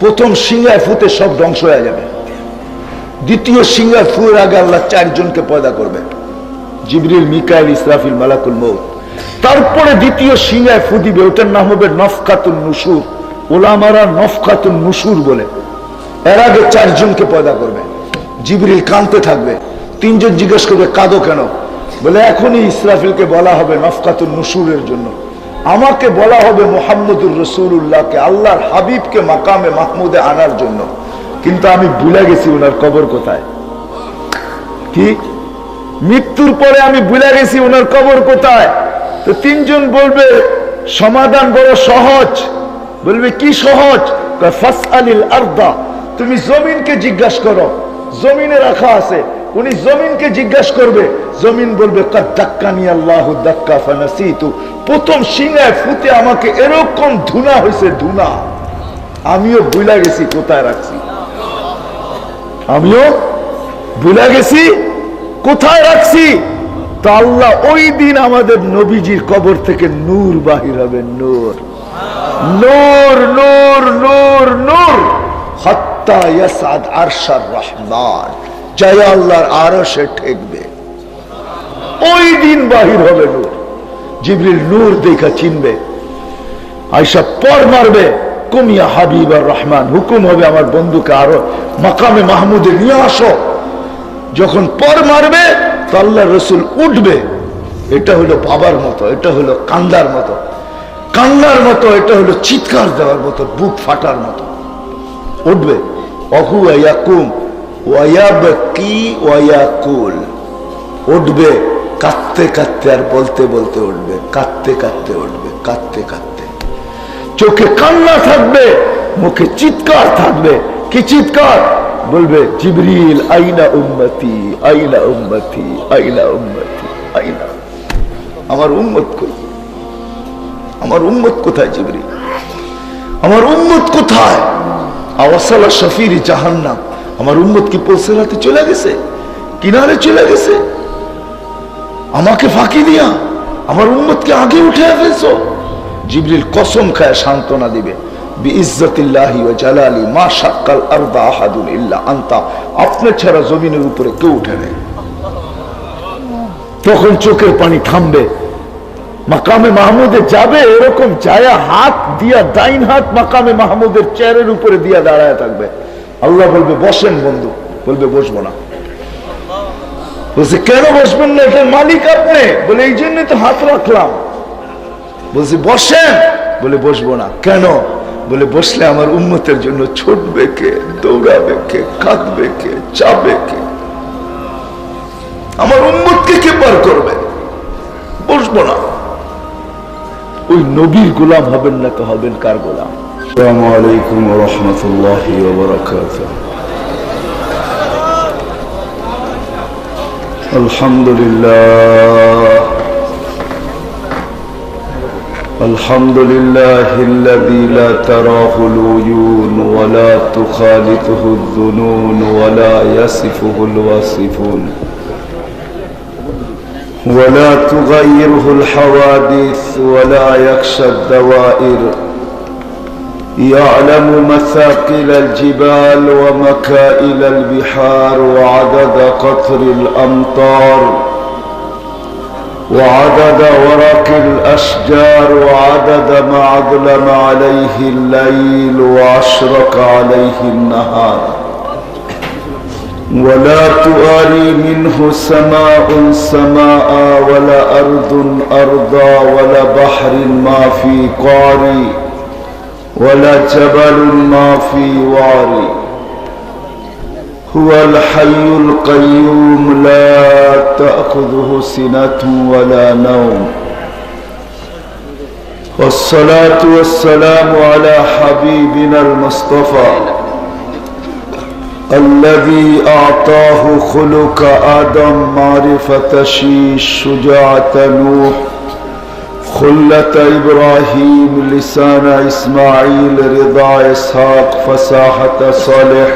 প্রথম সিংহায় ফুতে সব ধ্বংস হয়ে যাবে। দ্বিতীয় সিংহায় ফুয়ের আগে আল্লাহ 4 জনকে পয়দা করবে, জিবরিল, মিকাইল, ইসরাফিল, মালাকুল মউত। তারপরে দ্বিতীয় সিংহায় ফু দিবে, ওটার নাম হবে নফকাতুন নুশুর। ওলামারা নফকাতুন নুশুর বলে। এর আগে 4 জনকে পয়দা করবে। জিবরিল কাঁদতে থাকবে, 3 জন জিজ্ঞেস করবে কাঁদো কেন? বলে এখনই ইসরাফিলকে বলা হবে নফকাতুন নুশুরের জন্য, আমাকে বলা হবে মুহাম্মদুর রাসূলুল্লাহকে, আল্লাহর হাবিবকে মাকামে মাহমুদে আনার জন্য, কিন্তু আমি ভুলে গেছি ওনার কবর কোথায়। কি? মৃত্যুর পরে আমি ভুলে গেছি ওনার কবর কোথায়। তো 3 জন বলবে সমাধান বড় সহজ। বলবে কি সহজ? ফাসআলিল আরদা, তুমি জমিনকে জিজ্ঞাসা করো, জমিনে রাখা আছে। উনি জমিনকে জিজ্ঞাসা করবে, জমিন বলবে কাদ দাক্কানি আল্লাহু দাক্কা ফানাসিতু, প্রথম সিংহায় ফুতে আমাকে এরকম ধুনা হয়েছে, ধুনা, আমিও ভুলে গেছি কোথায় রাখছি, আমিও ভুলে গেছি কোথায় রাখছি। তো আল্লাহ ওই দিন আমাদের নবীজির কবর থেকে নূর বাহির হবে, নূর, নূর, নূর, নূর, নূর, হাত্তা ইয়াসাদ আরশার রহমান, জয় আল্লাহর আরশে ঠেকবে, ওই দিন বাহির হবে নূর। জিবরিল নূর দেখা চিনবে, আয়েশা পর মারবে, কুমিয়া হাবিবার রহমান, হুকুম হবে আমার বন্ধুকে আরো মাকামে মাহমুদে নিয়ে আসো। যখন পর মারবে তো আল্লাহ রসুল উঠবে, এটা হলো বাবার মতো, এটা হলো কান্দার মতো, কান্নার মতো, এটা হলো চিৎকার দেওয়ার মতো, বুক ফাটার মতো উঠবে। অহু ইয়াকুম ওয়ায়াবকি ওয়ায়াকুল, উঠবে কাঁদতে কাঁদতে আর বলতে বলতে উঠবে, কাঁদতে কাঁদতে উঠবে, কাঁদতে কাঁদতে, চোখে কান্না থাকবে, মুখে চিৎকার থাকবে। কি চিৎকার? বলবে জিবরিল আইনা উম্মতি, আইনা উম্মতি, আইনা উম্মতি, আইনা, আমার উম্মত কই, আমার উম্মত কোথায় জিবরিল, আমার উম্মত কোথায়? আওয়াসালা শফির জাহান্নাম, আমার উম্মত কি পৌঁছাতে চলে গেছে, কিনারে চলে গেছে, আমাকে ফাঁকি দিয়া আমার উম্মতকে আগে উঠে ফেলছো। জিবরিল কসম খায় সান্ত্বনা দিবে, বিইজ্জতিল্লাহি ওয়া জালালি মা শাক্কাল আরদা আহাদুন ইল্লা আনতা, আপনি ছাড়া জমিনের উপরে কেউ উঠে নেই। তখন চোখের পানি থামবে, মাকামে মাহমুদে যাবে, এরকম যায়া হাত দিয়া, ডাইন হাত মাকামে মাহমুদের চেয়ারের উপরে দিয়া দাঁড়ায় থাকবে। আল্লাহ বলবে বসেন বন্ধু, বলবে বসবো না। বলছে কেন বসবেন না? এটার মালিক আপনি। বলে এই জন্য তো হাত রাখলাম। বলছে বসেন, বলে বসবো না। কেন? বলে বসলে আমার উম্মতের জন্য ছুটবে কে, দৌড়াবে কে, কাঁদবে কে, চাবে কে, আমার উম্মতকে কে পার করবে? বসবো না। ওই নবীর গোলাম হবেন না তো হবেন কার গোলাম? আসসালামু আলাইকুম ওয়া রাহমাতুল্লাহি ওয়া বারাকাতুহু। আলহামদুলিল্লাহ, আলহামদুলিল্লাহিল্লাযী লা তারাহুল উয়ুন ওয়া লা তুখালিতুহুদ দুনুন ওয়া লা ইয়াসিফুহুল ওয়াসিফুন ولا تغيره الحوادث ولا يخشى الدوائر، يعلم مثاقل الجبال ومكائل البحار وعدد قطر الأمطار وعدد ورق الأشجار وعدد ما أظلم عليه الليل وأشرق عليه النهار، ولا تواري منه سماء سماء ولا أرض أرضا ولا بحر ما في قاري ولا جبل ما في واري، هو الحي القيوم لا تأخذه سنة ولا نوم، والصلاة والسلام على حبيبنا المصطفى الذي أعطاه خلق آدم معرفة شيش شجاعة نوح خلة إبراهيم لسان إسماعيل رضا إسحاق فصاحة صالح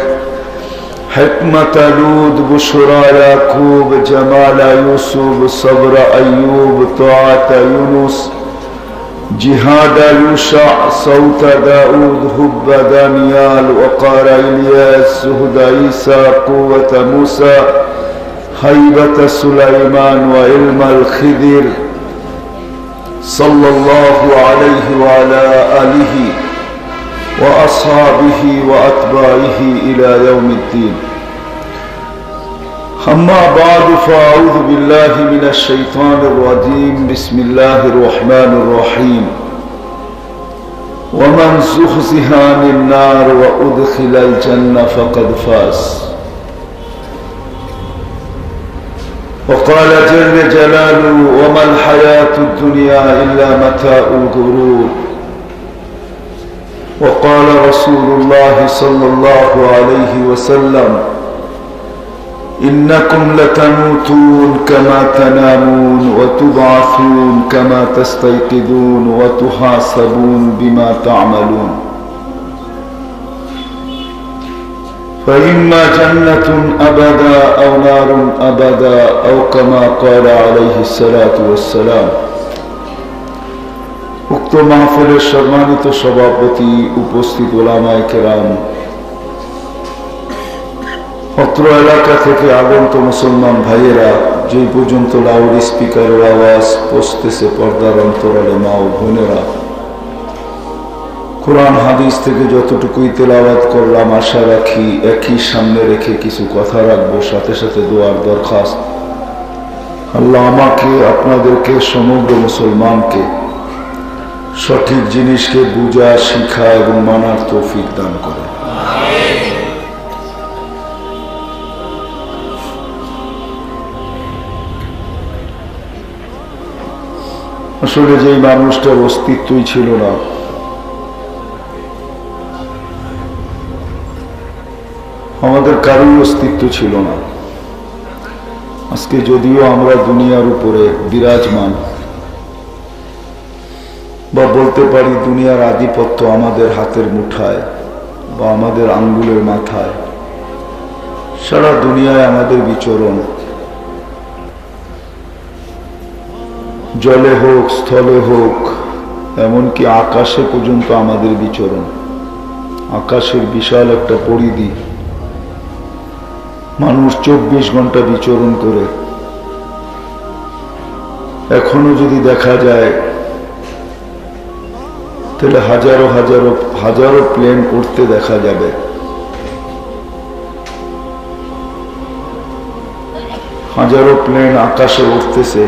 حكمة لود بشرى يعقوب جمال يوسف صبر أيوب طاعة يونس جهاد يوشع صوت داود هب دانيال وقار إلياس زهد عيسى قوة موسى هيبة سليمان وعلم الخضر صلى الله عليه وعلى آله وأصحابه وأتباعه إلى يوم الدين. أما بعد فأعوذ بالله من الشيطان الرجيم. بسم الله الرحمن الرحيم. ومن زحزح عن النار وأدخل الجنة فقد فاز. وقال جل جلاله وما الحياة الدنيا إلا متاع الغرور. وقال رسول الله صلى الله عليه وسلم إنكم لتموتون كما تنامون وتبعثون كما تستيقظون وتحاسبون بما تعملون فإما جنة أبدا أو نار أبدا أو كما قال عليه الصلاة والسلام. উক্ত মাহফিলের সম্মানিত সভাপতি, উপস্থিত ওলামায়ে কেরাম, অত্র এলাকা থেকে আগত মুসলমান ভাইয়েরা, যে পর্যন্ত লাউড স্পিকারের আওয়াজ পৌঁছতেছে পর্দার অন্তরালে মা ও বোনেরা, কোরআন হাদিস থেকে যতটুকুই তেলাওয়াত করলাম আশা রাখি একই সামনে রেখে কিছু কথা রাখবো, সাথে সাথে দোয়ার দরখাস্ত। আল্লাহ আমাকে, আপনাদেরকে, সমগ্র মুসলমানকে সঠিক জিনিসকে বুঝা, শিখা এবং মানার তৌফিক দান করে। আসলে যেই মানুষটার অস্তিত্বই ছিল না, আমাদের কারোর অস্তিত্ব ছিল না। আজকে যদিও আমরা দুনিয়ার উপরে বিরাজমান, বা বলতে পারি দুনিয়ার আধিপত্য আমাদের হাতের মুঠায় বা আমাদের আঙ্গুলের মাথায়, সারা দুনিয়ায় আমাদের বিচরণ, জলে হোক, স্থলে হোক, এমনকি আকাশে পর্যন্ত আমাদের বিচরণ। আকাশের বিশাল একটা পরিধি, মানুষ 24 ঘন্টা বিচরণ করে। এখনো যদি দেখা যায় তাহলে হাজারো হাজারো হাজারো প্লেন উড়তে দেখা যাবে। হাজারো প্লেন আকাশে উঠতেছে,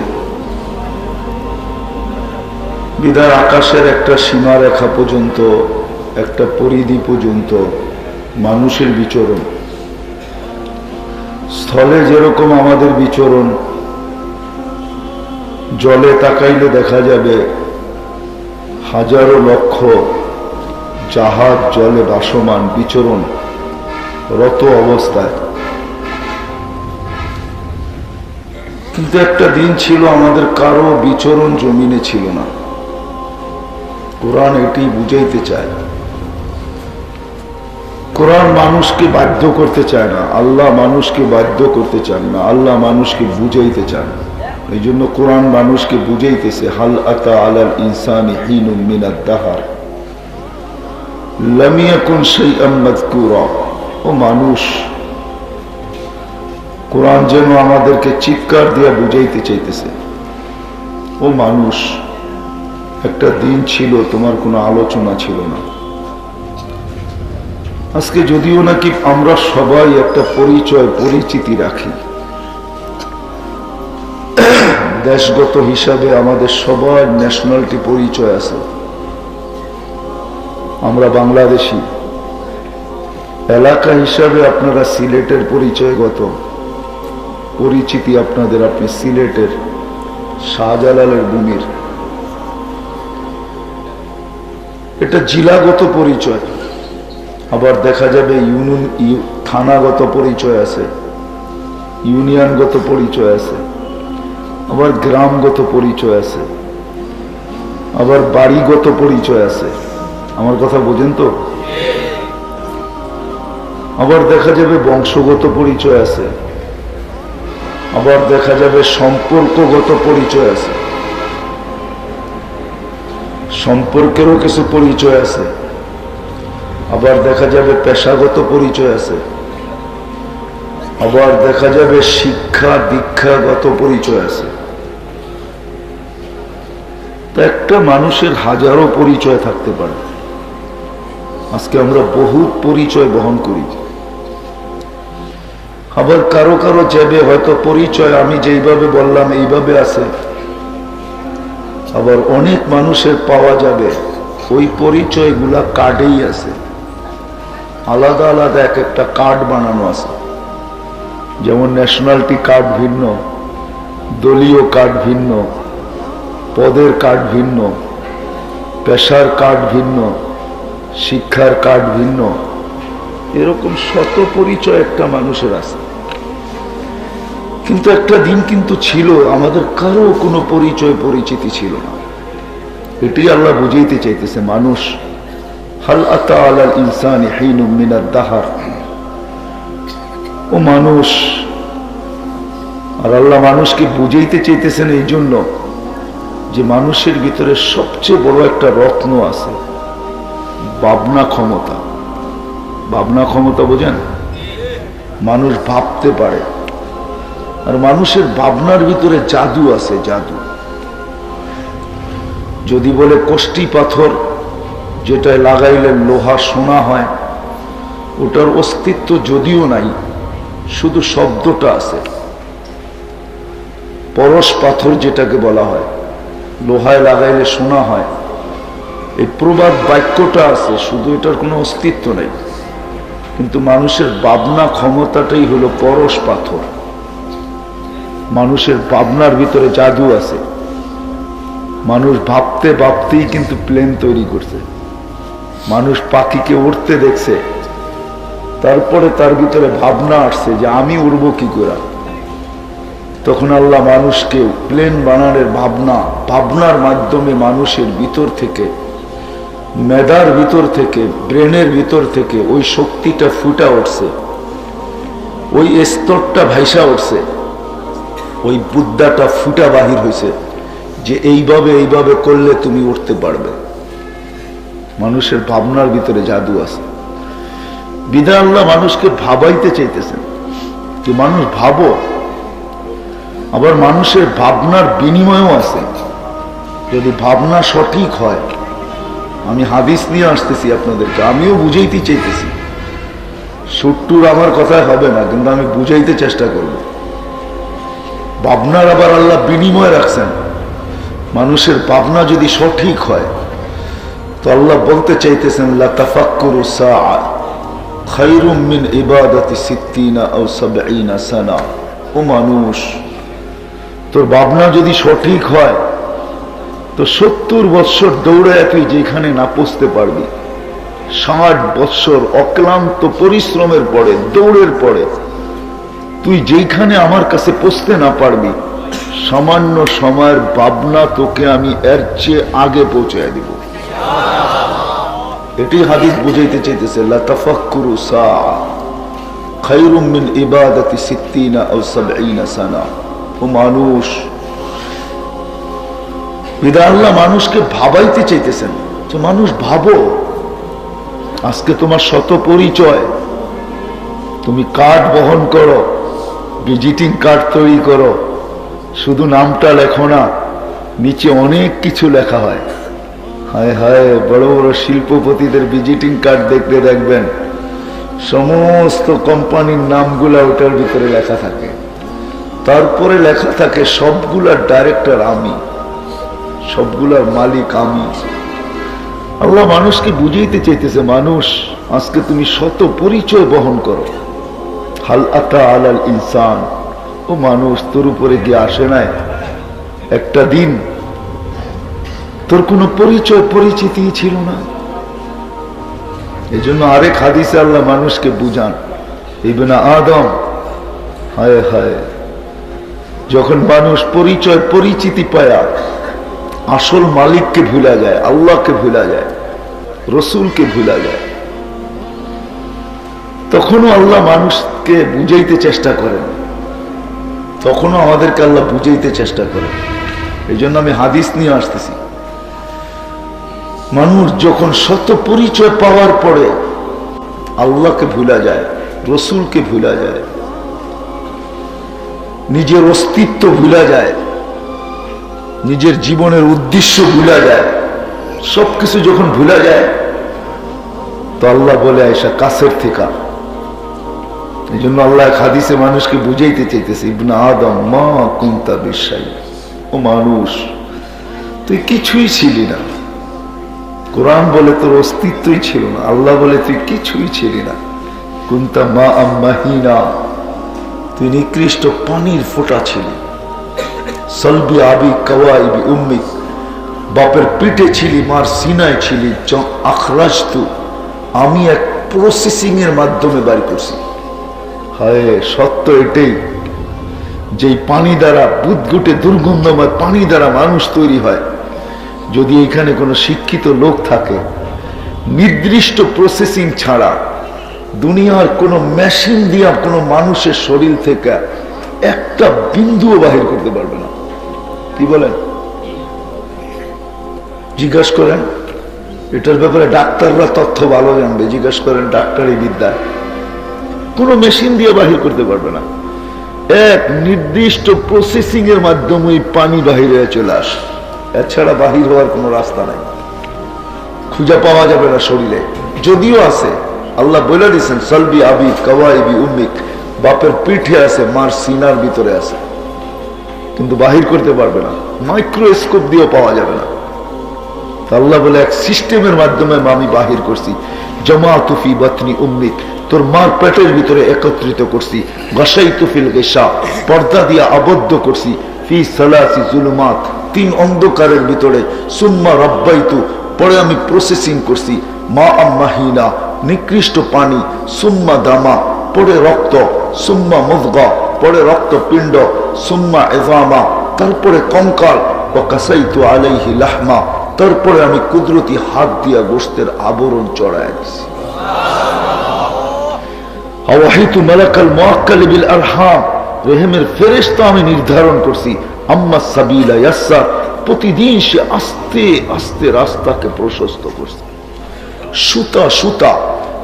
বিদায় আকাশের একটা সীমারেখা পর্যন্ত, একটা পরিধি পর্যন্ত মানুষের বিচরণ। স্থলে যেরকম আমাদের বিচরণ, জলে তাকাইলে দেখা যাবে হাজারো লক্ষ জাহাজ জলে ভাসমান, বিচরণ রত অবস্থায়। কিন্তু একটা দিন ছিল আমাদের কারো বিচরণ জমিনে ছিল না। কোরআন এটি বুঝাইতে চায়। কোরআন মানুষকে বাধ্য করতে চায় না, আল্লাহ মানুষকে বাধ্য করতে চান না, আল্লাহ মানুষকে বুঝাইতে চান। এই জন্য কোরআন মানুষকে বুঝাইতেছে হাল আতা আলাল ইনসানি হিনুম মিনাদ দাহার লাম ইয়াকুন শাইআম মাযকুরা। ও মানুষ, কোরআন যেন আমাদেরকে চিৎকার দিয়ে বুঝাইতে চাইতেছে, ও মানুষ, একটা দিন ছিল তোমার কোনো আলোচনা ছিল না। আজকে যদিও নাকি আমরা সবাই একটা পরিচয়, পরিচিতি রাখি, দেশগত হিসাবে আমাদের সবার ন্যাশনালিটি পরিচয় আছে। আমরা বাংলাদেশি। এলাকা হিসাবে আপনারা সিলেটের পরিচয়গত পরিচিতি আপনাদের, আপনি সিলেটের শাহজালালের ভূমির। এটা জেলাগত পরিচয়। আবার দেখা যাবে থানাগত পরিচয় আছে, ইউনিয়নগত পরিচয় আছে, আবার গ্রামগত পরিচয় আছে, আবার বাড়িগত পরিচয় আছে। আমার কথা বোঝেন তো? আবার দেখা যাবে বংশগত পরিচয় আছে, আবার দেখা যাবে সম্পর্কগত পরিচয় আছে। সম্পর্কেরও কিছু পরিচয় আছে, আবার দেখা যাবে পেশাগত পরিচয় আছে, আবার দেখা যাবে শিক্ষা দীক্ষাগত পরিচয় আছে। তো একটা মানুষের হাজারো পরিচয় থাকতে পারে। আজকে আমরা বহুত পরিচয় বহন করি। আবার কারো কারো যাবে হয়তো পরিচয় আমি যেইভাবে বললাম এইভাবে আছে, আবার অনেক মানুষের পাওয়া যাবে ওই পরিচয়গুলা কার্ডেই আছে, আলাদা আলাদা এক একটা কার্ড বানানো আছে। যেমন ন্যাশনালিটি কার্ড ভিন্ন, দলীয় কার্ড ভিন্ন, পদের কার্ড ভিন্ন, পেশার কার্ড ভিন্ন, শিক্ষার কার্ড ভিন্ন, এরকম শত পরিচয় একটা মানুষের আছে। কিন্তু একটা দিন কিন্তু ছিল আমাদের কারো কোনো পরিচয় পরিচিতি ছিল না। এটি আল্লাহ বুঝাইতে চাইতেছে মানুষ, হাল আতা আলাল ইনসানি হিনুম মিনাদ দাহার, ও মানুষ। আর আল্লাহ মানুষকে বুঝাইতে চাইতেছেন এই জন্য যে মানুষের ভিতরে সবচেয়ে বড় একটা রত্ন আছে, ভাবনা ক্ষমতা। ভাবনা ক্ষমতা বোঝেন? মানুষ ভাবতে পারে। আর মানুষের ভাবনার ভিতরে জাদু আছে, জাদু। যদি বলে কষ্টি পাথর, যেটায় লাগাইলে লোহা সোনা হয়, ওটার অস্তিত্ব যদিও নাই, শুধু শব্দটা আছে। পরশ পাথর যেটাকে বলা হয়, লোহায় লাগাইলে সোনা হয়, এই প্রবাদ বাক্যটা আছে, শুধু এটার কোনো অস্তিত্ব নেই। কিন্তু মানুষের ভাবনা ক্ষমতাটাই হলো পরশ পাথর। মানুষের ভাবনার ভিতরে জাদু আছে। মানুষ ভাবতে ভাবতেই কিন্তু প্লেন তৈরি করছে। মানুষ পাখিকে উড়তে দেখছে, তারপরে তার ভিতরে ভাবনা আসছে যে আমি উড়বো কি করে। তখন আল্লাহ মানুষকে প্লেন বানানোর ভাবনার মাধ্যমে মানুষের ভিতর থেকে, মেধার ভিতর থেকে, ব্রেনের ভিতর থেকে ওই শক্তিটা ফুটা উঠছে, ওই স্তরটা ভাইসা উঠছে, ওই বুদ্ধাটা ফুটা বাহির হয়েছে যে এইভাবে এইভাবে করলে তুমি উঠতে পারবে। মানুষের ভাবনার ভিতরে জাদু আছে। বিধায় আল্লাহ মানুষকে ভাবাইতে চাইতেছেন যে মানুষ ভাবো। আবার মানুষের ভাবনার বিনিময়ও আছে। যদি ভাবনা সঠিক হয়, আমি হাদিস নিয়ে আসতেছি আপনাদেরকে, আমিও বুঝাইতে চাইতেছি। সুট্টুর আমার কথায় হবে না, কিন্তু আমি বুঝাইতে চেষ্টা করব। ভাবনার আবার আল্লাহ বিনিময় রাখছেন। মানুষের ভাবনা যদি সঠিক হয় তো আল্লাহ বলতে চাইতেছেন লা তাফাক্কুরু সাআ খায়রুম মিন ইবাদাতি 60 আও 70 সানা। ও মানুষ, তোর ভাবনা যদি সঠিক হয় তো 70 বৎসর দৌড়ায় তুই যেখানে না পৌঁছতে পারবি, 60 বৎসর অক্লান্ত পরিশ্রমের পরে, দৌড়ের পরে তুই যেখানে আমার কাছে পৌঁছতে না পারবি, সামান্য সময়ের ভাবনা তোকে আমি এর চেয়ে আগে পৌঁছায় দিব। এটি হাদিস বুঝাইতে চাইতেছে লা তাফাক্কুরু সাআ খায়রুম মিন ইবাদাতি 60 আও 70 সানা। ও মানুষ, বিধায় আল্লাহ মানুষকে ভাবাইতে চাইতেছেন যে মানুষ ভাবো। আজকে তোমার শত পরিচয়, তুমি কার্ড বহন করো, ভিজিটিং কার্ড তৈরি করো, শুধু নামটা লেখো না, নিচে অনেক কিছু লেখা হয়। হায় হায়, বড় বড় শিল্পপতিদের ভিজিটিং কার্ড দেখতে দেখবেন সমস্ত কোম্পানির নামগুলা ওটার ভিতরে লেখা থাকে। তারপরে লেখা থাকে সবগুলার ডাইরেক্টর আমি, সবগুলার মালিক আমি। আল্লাহ মানুষকে বুঝাইতে চাইতেছে মানুষ, আজকে তুমি শত পরিচয় বহন করো। হাল আতা আলাল ইনসান, ও মানুষ, তোর উপরে গিয়ে আসে নাই একটা দিন তোর কোনো পরিচয় পরিচিতি ছিল না? এই জন্য আরেক হাদিসে আল্লাহ মানুষকে বুঝান, ইবনে আদম, হায় হায়, যখন মানুষ পরিচয় পরিচিতি পায়া আসল মালিককে ভুলা যায়, আল্লাহকে ভুলা যায়, রসুলকে ভুলা যায়, তখনও আল্লাহ মানুষকে বুঝাইতে চেষ্টা করেন, তখনও আমাদেরকে আল্লাহ বুঝাইতে চেষ্টা করেন। এই জন্য আমি হাদিস নিয়ে আসতেছি। মানুষ যখন শত পরিচয় পাওয়ার পরে আল্লাহকে ভুলা যায়, রসুলকে ভুলা যায়, নিজের অস্তিত্ব ভুলা যায়, নিজের জীবনের উদ্দেশ্য ভুলা যায়, সবকিছু যখন ভুলা যায় তো আল্লাহ বলে আয়সা কাছের থেকে। এই জন্য আল্লাহ হাদিসে মানুষকে বুঝাইতে চাইতেছে, ইবনে আদম মা কুনতা বিশাই, ও মানুষ তুই কিছুই ছিলি না। কোরআন বলে তোর অস্তিত্বই ছিল না, আল্লাহ বলে তুই কিছুই ছিলি না। কুনতা মা আম্মাহিনা, তুই নিকৃষ্ট পানির ফোঁটা ছিলি। সলবি আবি কওয়াইবি উম্মিক, বাপের পিঠে ছিলি, মার সিনায় ছিলি। আখরাজতু, আমি এক প্রসেসিং এর মাধ্যমে বাড়ি করছি। হায় সত্য এটাই, যেই পানি দ্বারা বুদগুটে দুর্গন্ধময় পানি দ্বারা মানুষ তৈরি হয়, যদি এখানে কোনো শিক্ষিত লোক থাকে, নির্দিষ্ট প্রসেসিং ছাড়া দুনিয়ার কোনো মেশিন দিয়া কোনো মানুষের শরীর থেকে একটা বিন্দুও বাহির করতে পারবে না। কি বলেন? জিজ্ঞাসা করেন, এটার ব্যাপারে ডাক্তাররা তথ্য ভালো জানবে, জিজ্ঞাসা করেন ডাক্তারি বিদ্যায়, কোনো মেশিন দিয়ে বাহির করতে পারবে না। এক নির্দিষ্ট প্রসেসিং এর মাধ্যমে পানি বাহির হয়ে চলে আসে, এছাড়া বাহির হওয়ার কোনো রাস্তা নাই, খুঁজে পাওয়া যাবে না শরীরে। যদিও আছে, আল্লাহ বলে দিয়েছেন সলবি আবি কওয়াইবি উম্মিক, বাপের পিঠে আছে, মার সিনার ভিতরে আছে, কিন্তু বাহির করতে পারবে না, মাইক্রোস্কোপ দিয়েও পাওয়া যাবে না। আল্লাহ বলে এক সিস্টেমের মাধ্যমে আমি বাহির করছি। জামাতু ফি বাতনি উম্মিক, তোর মার পেটের ভিতরে একত্রিত করছি। গাশাইতু ফিল গিশা, পর্দা দিয়ে আবদ্ধ করছি। ফি সালাসি জুলুমাত, 3 অন্ধকারের ভিতরে। সুম্মা রাব্বাইতু, পরে আমি প্রসেসিং করছি। মা আম্মাহিনা, নিকৃষ্ট পানি। সুম্মা দামা, পরে রক্ত। সুম্মা মুদগা, পরে রক্তপিণ্ড। সুম্মা ইযামা, তারপরে কঙ্কাল। ওয়া কাসাইতু আলাইহি লাহমা, তারপরে আমি কুদরতি হাত দিয়া গোশতের আবরণ চড়ায় দিছি। আওয়াহিতু মালাকাল মুআক্কাল বিল আরহাম, রহিমের ফেরেশতা আমি নির্ধারণ করছি। আম্মা সাবিলা ইয়াসসার, প্রতিদিন সে আস্তে আস্তে রাস্তাকে প্রশস্ত করছে। সুতা সুতা।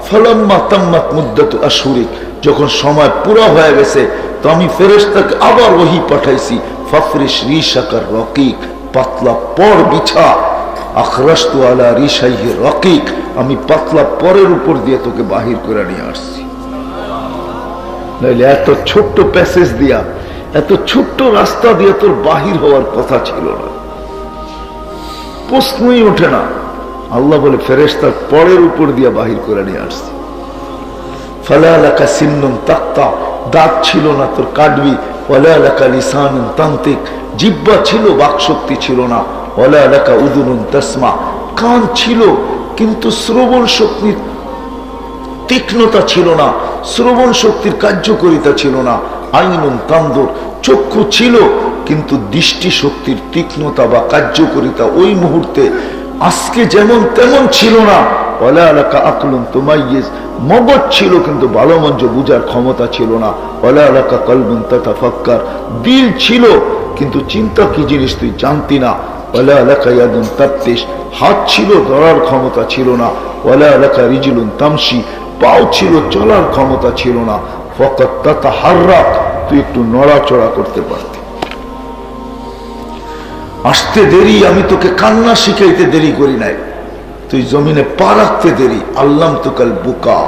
ফালাম্মা তাম্মাত মুদ্দাতু আশহুরিক, যখন সময় পুরো হয়ে গেছে তো আমি ফেরেশতাকে আবার ওহী পাঠাইছি। ফাফরিশ রিশাকার রকিক, পাতলা পর বিছা। আখরাজতু আলা রিশাইহি রকিক, আমি পাতলা পরের উপর দিয়ে তোকে বাহির করে নিয়ে আসছি। নাইলে এত ছোট্ট প্যাসেজ দিয়া, এত ছোট্ট রাস্তা দিয়ে তোর বাহির হওয়ার কথা ছিল না, প্রশ্নই ওঠে না। আল্লাহ বলে ফেরেশতার পরের উপর দিয়া বাহির করে নিয়ে আসছি। ফালা লাকা সিন্নুন তাক্তা, দাঁত ছিল না তোর কাটবি। ওয়ালা লাকা লিসানুন তান্তিক, জিহ্বা ছিল, বাকশক্তি ছিল না। ওয়ালা লাকা উদুনুন তাসমা, কান ছিল কিন্তু শ্রবণ শক্তির তীক্ষ্ণতা ছিল না, শ্রবণ শক্তির কার্যকারিতা ছিল না। আইনুন তানদুর, চক্ষু ছিল কিন্তু দৃষ্টি শক্তির তীক্ষ্ণতা বা কার্যকারিতা ওই মুহূর্তে আজকে যেমন তেমন ছিল না। ওয়ালা লাকা আকলুন তুমাইয়িজ, মগজ ছিল কিন্তু ভালো মন্দ বুঝার ক্ষমতা ছিল না। ওয়ালা লাকা কলবুন তাতাফাক্কার, দিল ছিল কিন্তু চিন্তা কি জিনিস তুই জানতি না। ওয়ালা লাকা ইয়াদুন তাবতিশ, হাত ছিল ধরার ক্ষমতা ছিল না। ওয়ালা লাকা রিজলুন তামশি, পাও ছিল চলার ক্ষমতা ছিল না। ফাকাত তাতাহাররাক, তুই একটু নড়াচড়া করতে পারতি। আসতে দেরি, আমি তোকে কান্না শিখাইতে দেরি করি নাই, তুই জমিনে পা রাখতে দেরি। আল্লাম তুকাল বুকা,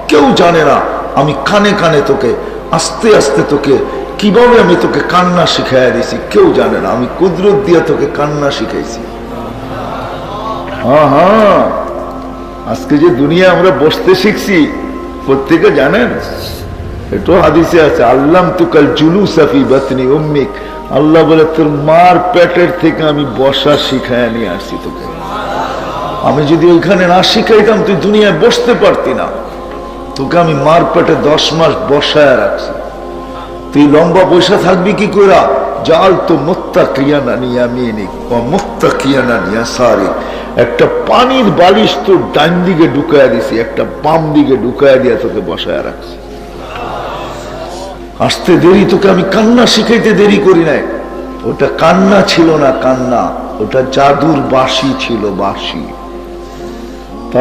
কেউ জানে না আমি কানে কানে তোকে আস্তে আস্তে তোকে কিভাবে আমি তোকে কান্না শিখাইয়া দিছি, কেউ জানে না। আমি কুদরত দিয়ে তোকে কান্না শিখাইছি। হ্যাঁ হ্যাঁ, আজকে যে দুনিয়া আমরা বসতে শিখছি প্রত্যেকে জানেন, এটাও হাদিসে আছে। আল্লাম তুকাল জুলুসা ফি বাতনি উম্মিক, আল্লাহ বলে তোর মার পেটের থেকে আমি বসা শিখাইয়া নিয়ে আসছি তোকে। আমি যদি ওইখানে না শিখাইতাম তুই দুনিয়ায় বসতে পারতি না। তোকে আমি মার পেটে 10 মাস বসায় রাখছি, তুই লম্বা বসে থাকবি কি করে? জাল তো মুত্তাকিয়ানা ইয়ামিনিক ওয়া মুত্তাকিয়ানা ইয়াসারিক, একটা পানির বালিশ তোর ডান দিকে ঢুকায়া দিছি, একটা বাম দিকে ঢুকায়া দিয়া তোকে বসায় রাখছি। আসতে দেরি, তোকে আমি কান্না শিখাইতে দেরি করি নাই। ওটা কান্না ছিল না, কান্না ওটা জাদুর বাঁশি ছিল, বাঁশি।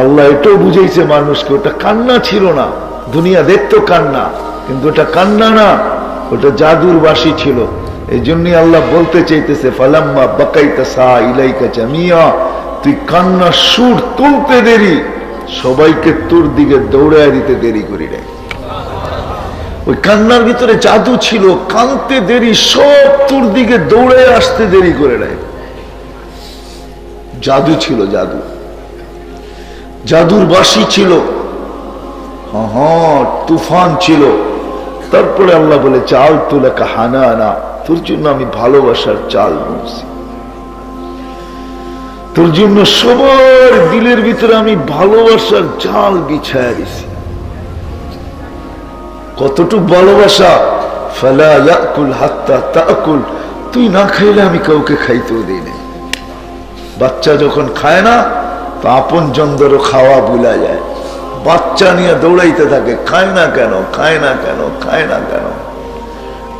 আল্লাহ এটাও বুঝাইছে মানুষকে, ওটা কান্না ছিল না। দুনিয়া দেখতো কান্না, কিন্তু ওটা কান্না না, ওটা জাদুর বাঁশি ছিল। এই জন্যই আল্লাহ বলতে চাইতেছে, ফালাম্মা বাকাইতা সা ইলাইকা জামিয়া, তুই কান্নার সুর তুলতে দেরি, সবাইকে তোর দিকে দৌড়ায় দিতে দেরি করি নাই। ওই কান্নার ভিতরে জাদু ছিল, কানতে দেরি, সব তোর দিকে দৌড়ে আসতে দেরি করে নাই। জাদু ছিল, জাদু, জাদুর বাঁশি ছিল, তুফান ছিল। তারপরে আল্লাহ বলে, চাল তুলাকা হানানা, তোর জন্য আমি ভালোবাসার চাল বুনছি, তোর জন্য সবার দিলের ভিতরে আমি ভালোবাসার জাল বিছায়া দিছি। কতটুক ভালোবাসা, ফালা ইয়াকুল হাত্তা তাকুল, তুই না খাইলে আমি কাউকে খাইতেও দিই না। বাচ্চা যখন খায় না, তো আপন জনদেরও খাওয়া ভুলা যায়, বাচ্চা নিয়ে দৌড়াইতে থাকে, খায় না কেন, খায় না কেন, খায় না কেন,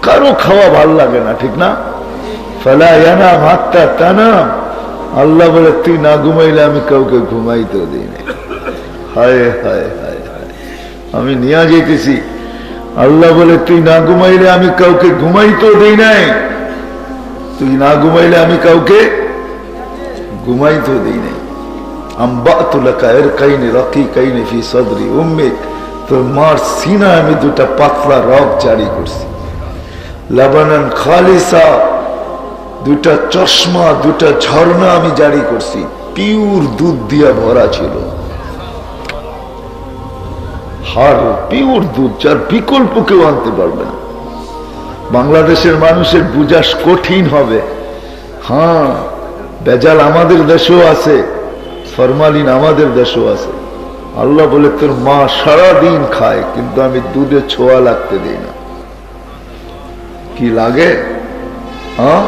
কারো খাওয়া ভাল লাগে না, ঠিক না? ফালা ইয়ানাম হাত্তা তানাম, আল্লাহ বলে তুই না ঘুমাইলে আমি কাউকে ঘুমাইতেও দিই না। হায় হায় হায় হায়, আমি নিয়ে যেতেছি, আল্লাহ বলে তুই না ঘুমাইলে আমি কাউকে ঘুমাইতেও দিই নাই, তুই না ঘুমাইলে আমি কাউকে ঘুমাইতেও দিই নাই। আম্বাতু লাকা ইরকাইনি রাকিকাইনি ফি সাদরি উম্মিক, তোর মার সিনায় আমি দুটা পাতলা রগ জারি করছি। লাবানান খালিসা, দুটা চশমা, দুটা ঝর্ণা আমি জারি করছি, পিওর দুধ দিয়া ভরা ছিল। হার পিওর দুধ, যার বিকল্প কেউ আনতে পারবে না। বাংলাদেশের মানুষের বুঝাস কঠিন হবে। হ্যাঁ, বেজাল আমাদের দেশেও আছে, ফরমালিন আমাদের দেশেও আছে। আল্লাহ বলে তোর মা সারাদিন খায়, কিন্তু আমি দুধে ছোঁয়া লাগতে দিই না। কি লাগে? হ্যাঁ,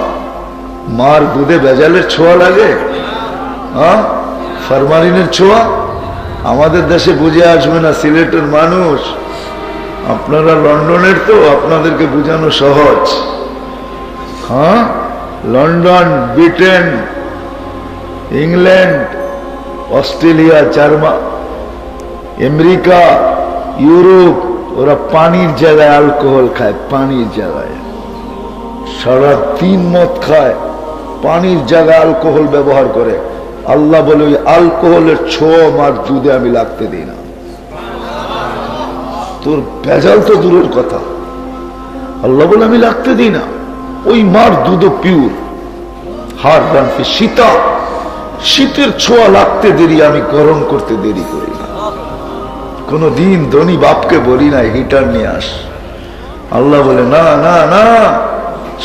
মার দুধে বেজালের ছোঁয়া লাগে? হ্যাঁ, ফরমালিনের ছোঁয়া? আমাদের দেশে বুঝে আসবে না, সিলেটের মানুষ, আপনারা লন্ডনের, তো আপনাদেরকে বুঝানো সহজ। হ্যাঁ, London, Britain, England, Australia, German, America, Europe, ওরা পানির জায়গায় অ্যালকোহল খায়, পানির জায়গায় সারা দিন মদ খায়, পানির জায়গায় অ্যালকোহল ব্যবহার করে। আল্লাহ বলে ওই অ্যালকোহলের ছোঁয়া মার দুধে আমি লাগতে দিই না। তোর ভেজাল তো দূরের কথা, আল্লাহ বলে আমি লাগতে দিই না। ওই মার দুধও পিওর। হার বানফি শীতা, শীতের ছোঁয়া লাগতে দেরি, আমি গরম করতে দেরি করি না। কোনো দিন ধনী বাপকে বলি না হিটার নিয়ে আস। আল্লাহ বলে না না না,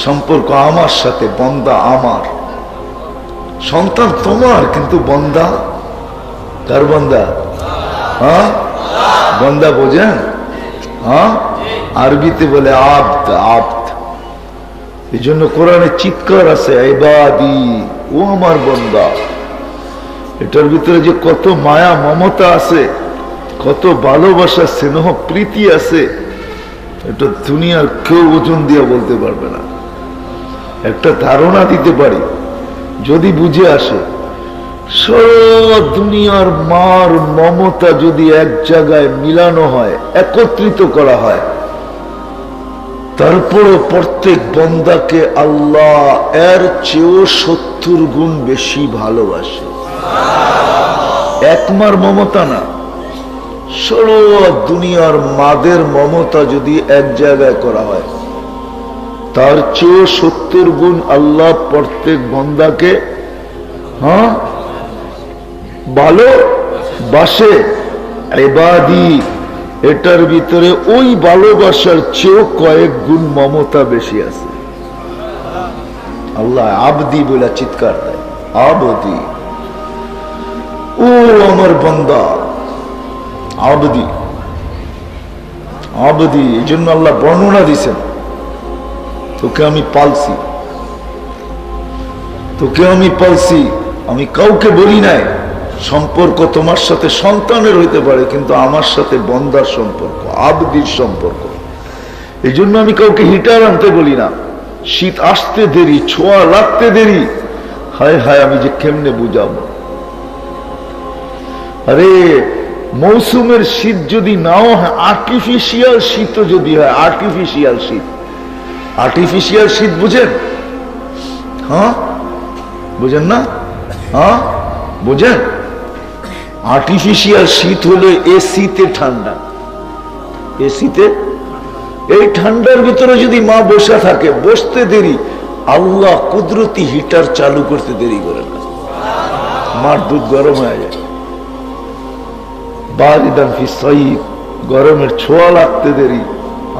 সম্পর্ক আমার সাথে, বন্দা আমার, সন্তান তোমার, কিন্তু বন্দা কার? বন্দা। হ্যাঁ, বন্দা বোঝেন? হ্যাঁ, আরবিতে বলে আব্দ, আব্দ। এই জন্য কোরআনে চিৎকার আছে, ইবাদি, ও আমার বন্দা। এটার ভিতরে যে কত মায়া মমতা আছে, কত ভালোবাসা, স্নেহ, প্রীতি আছে, এটা দুনিয়ার কেউ ওজন দিয়ে বলতে পারবে না। একটা ধারণা দিতে পারি, যদি বুঝে আসে, সব দুনিয়ার মার মমতা যদি এক জায়গায় মিলানো হয়, একত্রিত করা হয়, তারপরে প্রত্যেক বন্দাকে আল্লাহ এর চেয়েও 70 গুণ বেশি ভালোবাসে। একমার মমতা না, সব দুনিয়ার মাদের মমতা যদি এক জায়গায় করা হয়, তার চেয়েও 70 গুণ আল্লাহ প্রত্যেক বন্দাকে ভালোবাসে। ইবাদি, এটার ভিতরে ওই ভালোবাসার চেয়েও কয়েক গুণ মমতা বেশি আছে। আল্লাহ আবদি বলে চিৎকার দেয়, আবদি, ও আমার বান্দা, আবদি, আবদি। এই জন্য আল্লাহ বর্ণনা দিছেন, তোকে আমি পালছি, তোকে আমি পালছি, আমি কাউকে বলি নাই। সম্পর্ক তোমার সাথে সন্তানের হইতে পারে, কিন্তু আমার সাথে বন্দার সম্পর্ক, আবদির সম্পর্ক। এই জন্য আমি কাউকে হিটার আনতে বলি না। শীত আসতে দেরি, ছোঁয়া লাগতে দেরি, হায় হায় আমি যে কেমনে বুঝাবো। আরে মৌসুমের শীত যদি নাও হয়, আর্টিফিশিয়াল শীত যদি হয়, আর্টিফিশিয়াল শীত, আর্টিফিশিয়াল শীত বুঝেন? হ্যাঁ বুঝেন না? হ্যাঁ বুঝেন? আর্টিফিশিয়াল শীত হলো এসিতে ঠান্ডা, এসিতে। এই ঠান্ডার ভিতরে যদি মা বসে থাকে, বসতে দেরি, আল্লাহ কুদরতি হিটার চালু করতে দেরি করে না, মার দুধ গরম হয়ে যায়। বারিদান ফি সাইদ, গরমের ছোঁয়া লাগতে দেরি,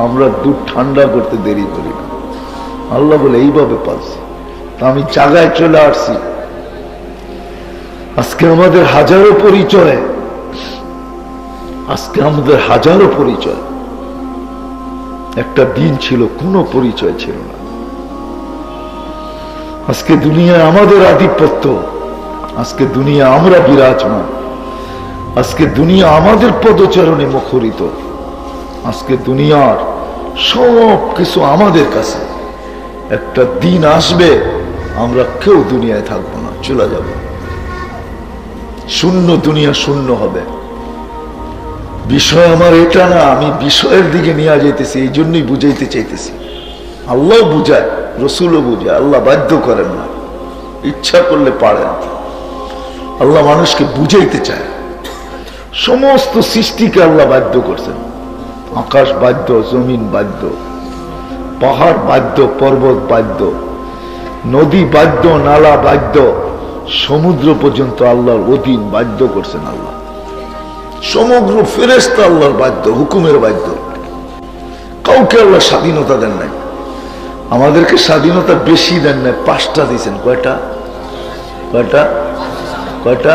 আমরা দুধ ঠান্ডা করতে দেরি করি না। আল্লাহ বলে এইভাবে পাচ্ছি। আমি জায়গায় চলে আসছি। আজকে আমাদের হাজারো পরিচয়, আজকে আমাদের হাজারো পরিচয়। একটা দিন ছিল কোনো পরিচয় ছিল না। আজকে দুনিয়ায় আমাদের আধিপত্য, আজকে দুনিয়া আমরা বিরাজমান, আজকে দুনিয়া আমাদের পদচরণে মুখরিত, আজকে দুনিয়ার সব কিছু আমাদের কাছে। একটা দিন আসবে আমরা কেউ দুনিয়ায় থাকবো না, চলে যাব, শূন্য, দুনিয়া শূন্য হবে। বিষয় আমার এটা না, আমি বিষয়ের দিকে নিয়ে যেতেছি, এই জন্যই বুঝাইতে চাইতেছি। আল্লাহ বুঝায়, রসুলও বুঝায়, আল্লাহ বাধ্য করেন না, ইচ্ছা করলে পারেন। আল্লাহ মানুষকে বুঝাইতে চায়। সমস্ত সৃষ্টিকে আল্লাহ বাধ্য করছেন। আকাশ বাধ্য, জমিন বাধ্য, পাহাড় বাধ্য, পর্বত বাধ্য, নদী বাধ্য, নালা বাধ্য, সমুদ্র পর্যন্ত আল্লাহর অধীন, বাধ্য করছেন আল্লাহ। সমগ্র ফেরেশতা আল্লাহর বাধ্য, হুকুমের বাধ্য। কাউকে আল্লাহ স্বাধীনতা দেন নাই। আমাদেরকে স্বাধীনতা বেশি দেন নাই, 5টা দিয়েছেন। কয়টা? কয়টা? কয়টা?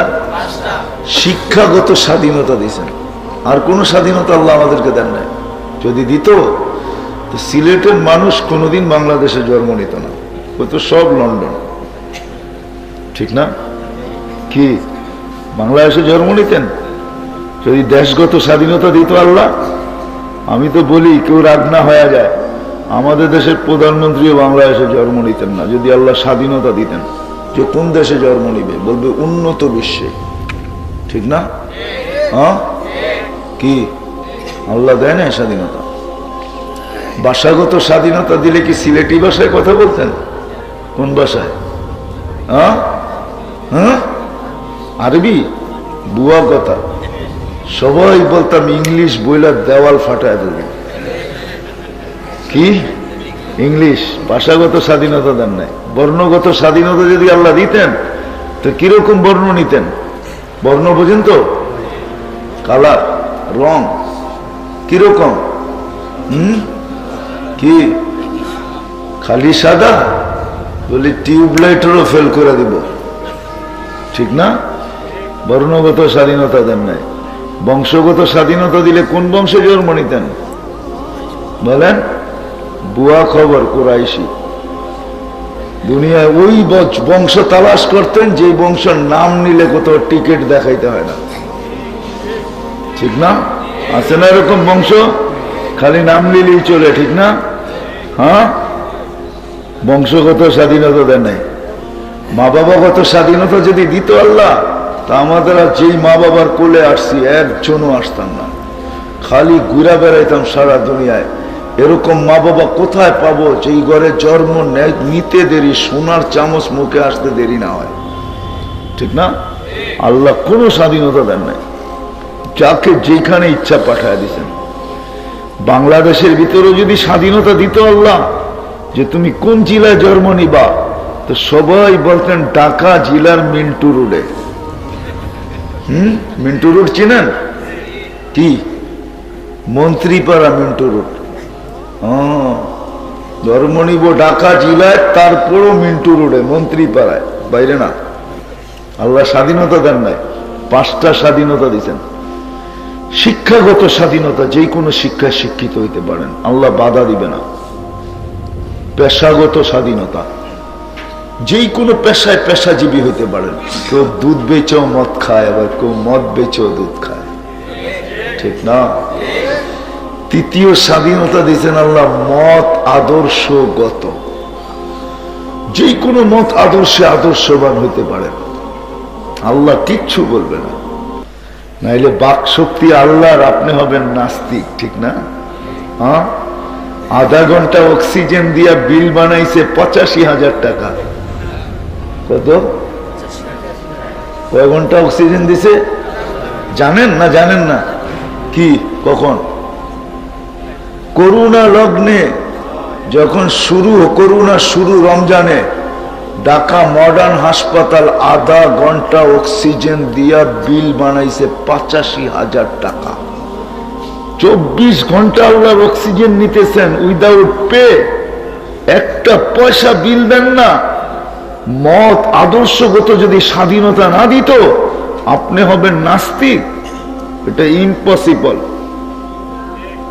শিক্ষাগত স্বাধীনতা দিয়েছেন। আর কোন স্বাধীনতা আল্লাহ আমাদেরকে দেন নাই। যদি দিত তো সিলেটের মানুষ কোনোদিন বাংলাদেশে জন্ম নিত না, ওই তো সব লন্ডন, ঠিক না? কি বাংলাদেশে জন্ম নিতেন যদি দেশগত স্বাধীনতা দিত আল্লাহ? আমি তো বলি কেউ রাগ না হয়ে যায়, আমাদের দেশের প্রধানমন্ত্রীও বাংলাদেশে জন্ম নিতেন না যদি আল্লাহ স্বাধীনতা দিতেন। যে কোন দেশে জন্ম নিবে? বলবে উন্নত বিশ্বে, ঠিক না? হ্যাঁ, কি আল্লাহ দেয় না স্বাধীনতা? ভাষাগত স্বাধীনতা দিলে কি সিলেটি ভাষায় কথা বলতেন? কোন ভাষায়? হ্যাঁ হ্যাঁ, আরবি বুয়া কথা। সবাই বলতাম ইংলিশ বইলা দেওয়াল ফাটায় দেবে। কি ইংলিশ? ভাষাগত স্বাধীনতা দেন নাই। বর্ণগত স্বাধীনতা যদি আল্লাহ দিতেন তো কিরকম বর্ণ নিতেন? বর্ণ বোঝেন তো? কালার, রং কিরকম? কি খালি সাদা? বলি টিউবলাইটেরও ফেল করে দিব, ঠিক না? বর্ণগত স্বাধীনতা দেন নাই। বংশগত স্বাধীনতা দিলে কোন বংশে জন্ম নিতেন বলেন? বুয়া খবর, কুরাইশি। দুনিয়ায় ওই বংশ তালাশ করতেন যে বংশের নাম নিলে কোথাও টিকিট দেখাইতে হয় না, ঠিক না? আছে না এরকম বংশ? খালি নাম নিলেই চলে, ঠিক না? হ্যাঁ, বংশগত স্বাধীনতা দেন নাই। মা বাবাগত স্বাধীনতা যদি দিত আল্লাহ, তা আমাদের যেই মা বাবার কোলে আসছি একজনও আসতাম না, খালি ঘুরা বেড়াইতাম সারা দুনিয়ায়। এরকম মা বাবা কোথায় পাবো যেই ঘরে জন্ম নিতে দেরি, সোনার চামচ মুখে আসতে দেরি না হয়, ঠিক না? আল্লাহ কোনো স্বাধীনতা দেন নাই, যাকে যেখানে ইচ্ছা পাঠায় দিচ্ছেন। বাংলাদেশের ভিতরে যদি স্বাধীনতা দিত আল্লাহ যে তুমি কোন জেলায় জন্ম নিবা, তো সবাই বলতেন ঢাকা জেলার মিন্টু রোডে। মিন্টু রোড চিনেন? কি মন্ত্রীপাড়া মিন্টু রোড। জন্ম নিব ঢাকা জেলায়, তারপরও মিন্টু রোডে, মন্ত্রীপাড়ায়, বাইরে না। আল্লাহ স্বাধীনতা দেন নাই, 5টা স্বাধীনতা দিচ্ছেন। শিক্ষাগত স্বাধীনতা, যে কোনো শিক্ষায় শিক্ষিত হইতে পারেন, আল্লাহ বাধা দিবে না। পেশাগত স্বাধীনতা, যেই কোনো পেশায় পেশাজীবী হইতে পারেন। কেউ দুধ বেচেও মদ খায়, আবার কেউ মদ বেচেও দুধ খায়, ঠিক না? 3য় স্বাধীনতা দিয়েছেন আল্লাহ মত আদর্শগত। যে কোনো মত আদর্শে আদর্শবান হইতে পারে, আল্লাহ কিচ্ছু বলবে না। নাইলে বাক শক্তি আল্লাহর, আপনি হবেন নাস্তিক, ঠিক না? হ্যাঁ, আধা ঘন্টা অক্সিজেন দিয়া বিল বানাইছে 85,000 টাকা। কত? কয় ঘন্টা অক্সিজেন দিছে জানেন না? জানেন না? কি? কখন? করোনা লগ্নে যখন করোনা শুরু, রমজানে ঢাকা মডার্ন হাসপাতাল আধা ঘন্টা অক্সিজেন দিয়া বিল বানাইছে 85,000 টাকা। 24 ঘন্টা আল্লাহর অক্সিজেন নিতেছেন উইদাউট পে, একটা পয়সা বিল দেন না। মত আদর্শগত যদি স্বাধীনতা না দিত, আপনি হবেন নাস্তিক। এটা ইম্পসিবল।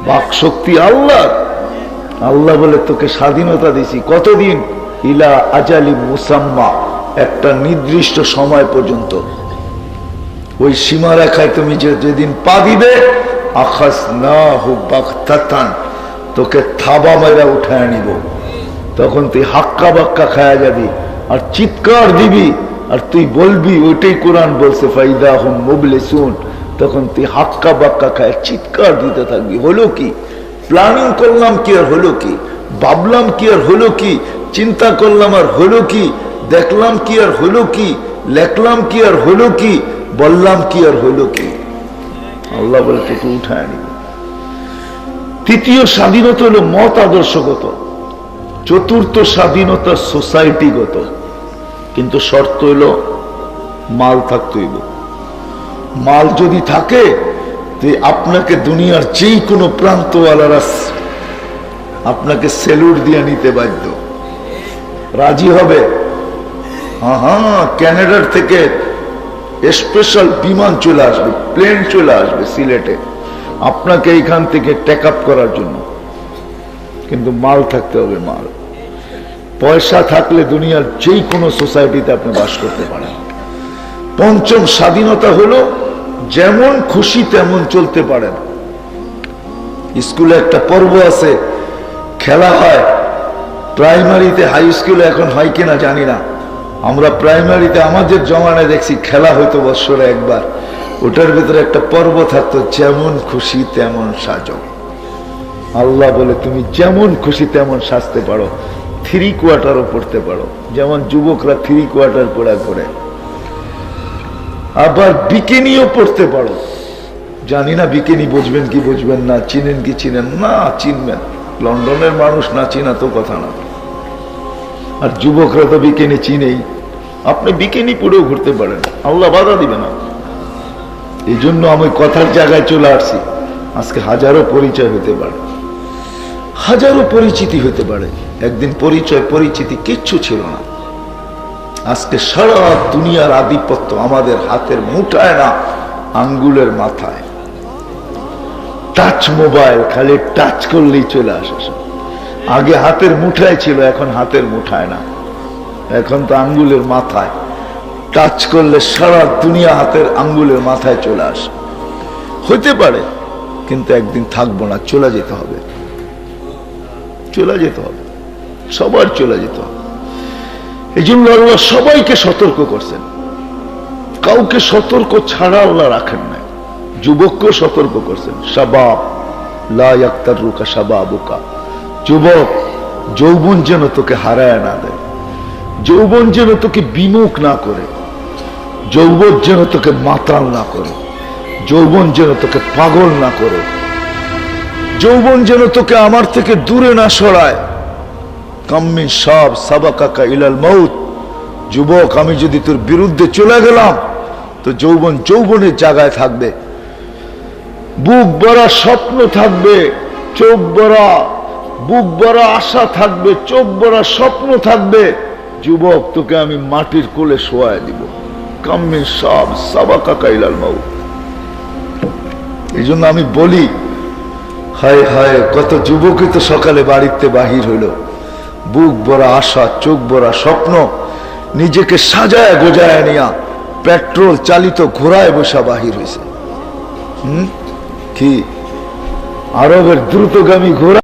বাক শক্তি আল্লাহ। আল্লাহ বলে তোকে স্বাধীনতা দিছি। কতদিন? ইলা আজালি মুসাম্মা, একটা নির্দিষ্ট সময় পর্যন্ত। ওই সীমারেখায় তুমি যেদিন পা দিবে, আখাযনাহু বাগতাতান, তোকে থাবা মেরা উঠায় নিব। তখন তুই হাক্কা বাক্কা খায়া যাবি আর চিৎকার দিবি, আর তুই বলবি, ওইটাই কোরআন বলছে ফাইদা হুম মুবলিসুন। তখন তুই হাক্কা বাক্কা খায় চিৎকার দিতে থাকবি। হলো কি? প্ল্যানিং করলাম কি আর হলো কি? ভাবলাম কি আর হলো কি? চিন্তা করলাম আর হলো কি? দেখলাম কি আর হলো কি? লেখলাম কি আর হলো কি? বললাম কি আর হলো কি? আল্লাহ বলে তোকে উঠায় নিবে। তৃতীয় স্বাধীনতা হলো মত আদর্শগত। চতুর্থ স্বাধীনতা সোসাইটিগত। কিন্তু শর্ত হইল মাল থাকতে হইব। মাল যদি থাকে, আপনাকে দুনিয়ার যেই কোনো প্রান্তওয়ালারা আপনাকে সেলুট দিয়ে নিতে বাধ্য। রাজি হবে? হ্যাঁ, ক্যানাডার থেকে স্পেশাল বিমান চলে আসবে, প্লেন চলে আসবে সিলেটে আপনাকে এইখান থেকে টেক আপ করার জন্য। কিন্তু মাল থাকতে হবে। মাল, পয়সা থাকলে দুনিয়ার যেই কোনো সোসাইটিতে আপনি বাস করতে পারেন। পঞ্চম স্বাধীনতা হলো যেমন খুশি তেমন চলতে পারেন। স্কুলে একটা পর্ব আছে, খেলা হয়। প্রাইমারিতে, হাই স্কুলে এখন হয় কিনা জানি না। আমরা প্রাইমারিতে আমাদের জমানায় দেখছি খেলা হইতো বৎসরে একবার। ওটার ভিতরে একটা পর্ব থাকতো, যেমন খুশি তেমন সাজো। আল্লাহ বলে তুমি যেমন খুশি তেমন সাজতে পারো, 3 কোয়ার্টারও পড়তে পারো, যেমন যুবকরা 3 কোয়ার্টার পড়া করে। আবার বিকিনিও পড়তে পারো। জানি না বিকিনি বুঝবেন কি বুঝবেন না, চিনেন কি চিনেন না, চিনবেন। লন্ডনের মানুষ না চিনা তো কথা না। আর যুবকরা তো বিকিনি চিনেই। আপনি বিকিনি পরেও ঘুরতে পারেন, আল্লাহ বাধা দিবে না। এই জন্য আমি কথার জায়গায় চলে আসছি। আজকে হাজারো পরিচয় হতে পারে, হাজারো পরিচিতি হতে পারে। একদিন পরিচয় পরিচিতি কিচ্ছু ছিল না। আজকে সারা দুনিয়ার আধিপত্য আমাদের হাতের মুঠায় না, আঙ্গুলের মাথায়। টাচ মোবাইল, খালি টাচ করলেই চলে আসে। আগে হাতের মুঠায় ছিল, এখন হাতের মুঠায় না, এখন তো আঙ্গুলের মাথায়। টাচ করলে সারা দুনিয়া হাতের আঙ্গুলের মাথায় চলে আসে। হতে পারে, কিন্তু একদিন থাকবো না, চলে যেতে হবে। চলে যেতে হবে, সবার চলে যেতে হবে। এই জন্য আল্লাহ সবাইকে সতর্ক করছেন। কাউকে সতর্ক ছাড়া আল্লাহ রাখেন না। যুবককেও সতর্ক করছেন, শাবাব লা ইয়াক্তারুকা শাবাবুকা। যুবক, যৌবন যেন তোকে হারায় না দেয়, যৌবন যেন তোকে বিমুখ না করে, যৌবন যেন তোকে মাতাল না করে, যৌবন যেন তোকে পাগল না করে, যৌবন যেন তোকে আমার থেকে দূরে না সরায়। কাম্মিন সাব সাবাকাকা ইলাল মাউত। যুবক, আমি যদি তোর বিরুদ্ধে চলে গেলাম তো যৌবন যৌবনের জায়গায় থাকবে, বুক ভরা স্বপ্ন থাকবে, চোখ ভরা, বুক ভরা আশা থাকবে, চোখ ভরা স্বপ্ন থাকবে। যুবক, তোকে আমি মাটির কোলে শোয়ায় দিব। কাম্মিন সাব সাবাকাকা ইলাল মাউত। এই জন্য আমি বলি, হায় হায়, কত যুবকই তো সকালে বাড়িতে বাহির হইল, বুক ভরা আশা, চোখ ভরা স্বপ্ন, নিজেকে সাজায় গোজায় নিয়া পেট্রোল চালিত ঘোড়ায় বসা বাহির হয়েছে। কি আরবের দ্রুতগামী ঘোড়া।